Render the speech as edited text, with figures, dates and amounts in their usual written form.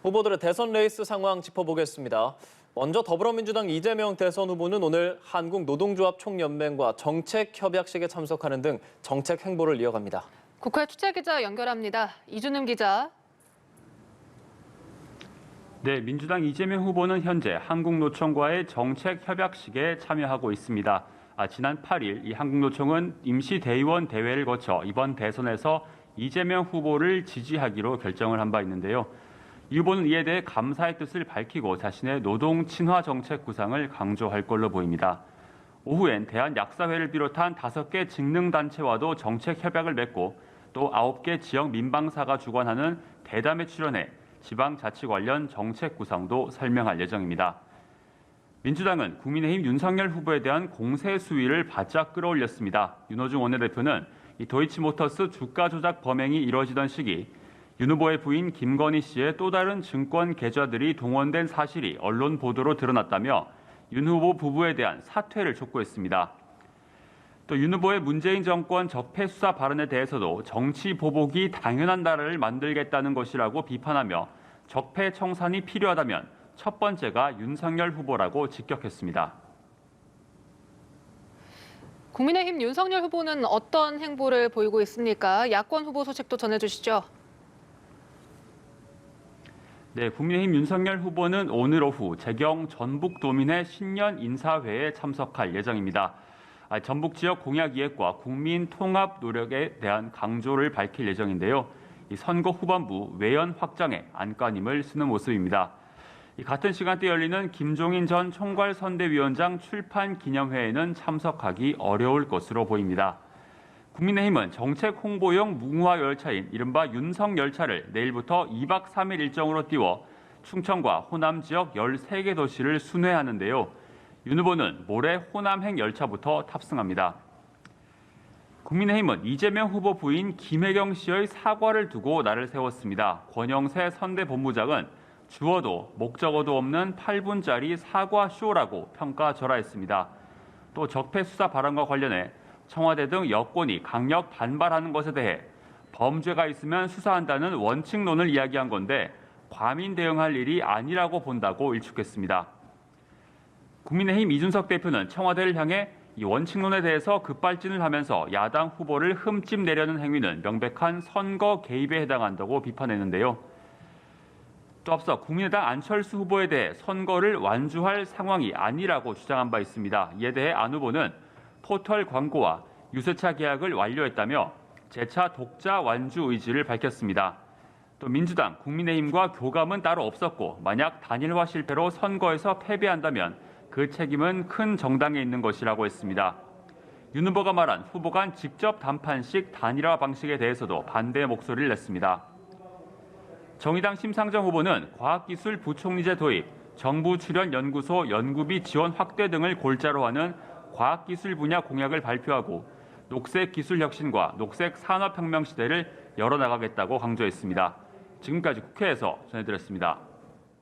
후보들의 대선 레이스 상황 짚어보겠습니다. 먼저 더불어민주당 이재명 대선 후보는 오늘 한국노동조합 총연맹과 정책협약식에 참석하는 등 정책 행보를 이어갑니다. 국회 취재기자 연결합니다. 이준음 기자. 네, 민주당 이재명 후보는 현재 한국노총과의 정책협약식에 참여하고 있습니다. 지난 8일 이 한국노총은 임시대의원 대회를 거쳐 이번 대선에서 이재명 후보를 지지하기로 결정을 한 바 있는데요. 이 후보는 이에 대해 감사의 뜻을 밝히고 자신의 노동 친화 정책 구상을 강조할 걸로 보입니다. 오후엔 대한약사회를 비롯한 5개 직능단체와도 정책 협약을 맺고 또 9개 지역 민방사가 주관하는 대담에 출연해 지방자치 관련 정책 구상도 설명할 예정입니다. 민주당은 국민의힘 윤석열 후보에 대한 공세 수위를 바짝 끌어올렸습니다. 윤호중 원내대표는 이 도이치모터스 주가 조작 범행이 이뤄지던 시기 윤 후보의 부인 김건희 씨의 또 다른 증권 계좌들이 동원된 사실이 언론 보도로 드러났다며 윤 후보 부부에 대한 사퇴를 촉구했습니다. 또 윤 후보의 문재인 정권 적폐 수사 발언에 대해서도 정치 보복이 당연한 나라를 만들겠다는 것이라고 비판하며 적폐 청산이 필요하다면 첫 번째가 윤석열 후보라고 직격했습니다. 국민의힘 윤석열 후보는 어떤 행보를 보이고 있습니까? 야권 후보 소식도 전해주시죠. 네, 국민의힘 윤석열 후보는 오늘 오후 재경 전북도민회 신년 인사회에 참석할 예정입니다. 전북 지역 공약 이행과 국민 통합 노력에 대한 강조를 밝힐 예정인데요. 이 선거 후반부 외연 확장에 안간힘을 쓰는 모습입니다. 같은 시간대 열리는 김종인 전 총괄선대위원장 출판 기념회에는 참석하기 어려울 것으로 보입니다. 국민의힘은 정책 홍보용 무궁화 열차인 이른바 윤석 열차를 내일부터 2박 3일 일정으로 띄워 충청과 호남 지역 13개 도시를 순회하는데요. 윤 후보는 모레 호남행 열차부터 탑승합니다. 국민의힘은 이재명 후보 부인 김혜경 씨의 사과를 두고 날을 세웠습니다. 권영세 선대본부장은 주어도 목적어도 없는 8분짜리 사과쇼라고 평가절하했습니다. 또 적폐 수사 발언과 관련해 청와대 등 여권이 강력 반발하는 것에 대해 범죄가 있으면 수사한다는 원칙론을 이야기한 건데 과민 대응할 일이 아니라고 본다고 일축했습니다. 국민의힘 이준석 대표는 청와대를 향해 이 원칙론에 대해서 급발진을 하면서 야당 후보를 흠집 내려는 행위는 명백한 선거 개입에 해당한다고 비판했는데요. 또 앞서 국민의당 안철수 후보에 대해 선거를 완주할 상황이 아니라고 주장한 바 있습니다. 이에 대해 안 후보는 포털 광고와 유세차 계약을 완료했다며 재차 독자 완주 의지를 밝혔습니다. 또 민주당, 국민의힘과 교감은 따로 없었고 만약 단일화 실패로 선거에서 패배한다면 그 책임은 큰 정당에 있는 것이라고 했습니다. 윤 후보가 말한 후보 간 직접 담판식 단일화 방식에 대해서도 반대 목소리를 냈습니다. 정의당 심상정 후보는 과학기술 부총리제 도입, 정부 출연 연구소 연구비 지원 확대 등을 골자로 하는 과학기술 분야 공약을 발표하고 녹색 기술 혁신과 녹색 산업혁명 시대를 열어나가겠다고 강조했습니다. 지금까지 국회에서 전해드렸습니다.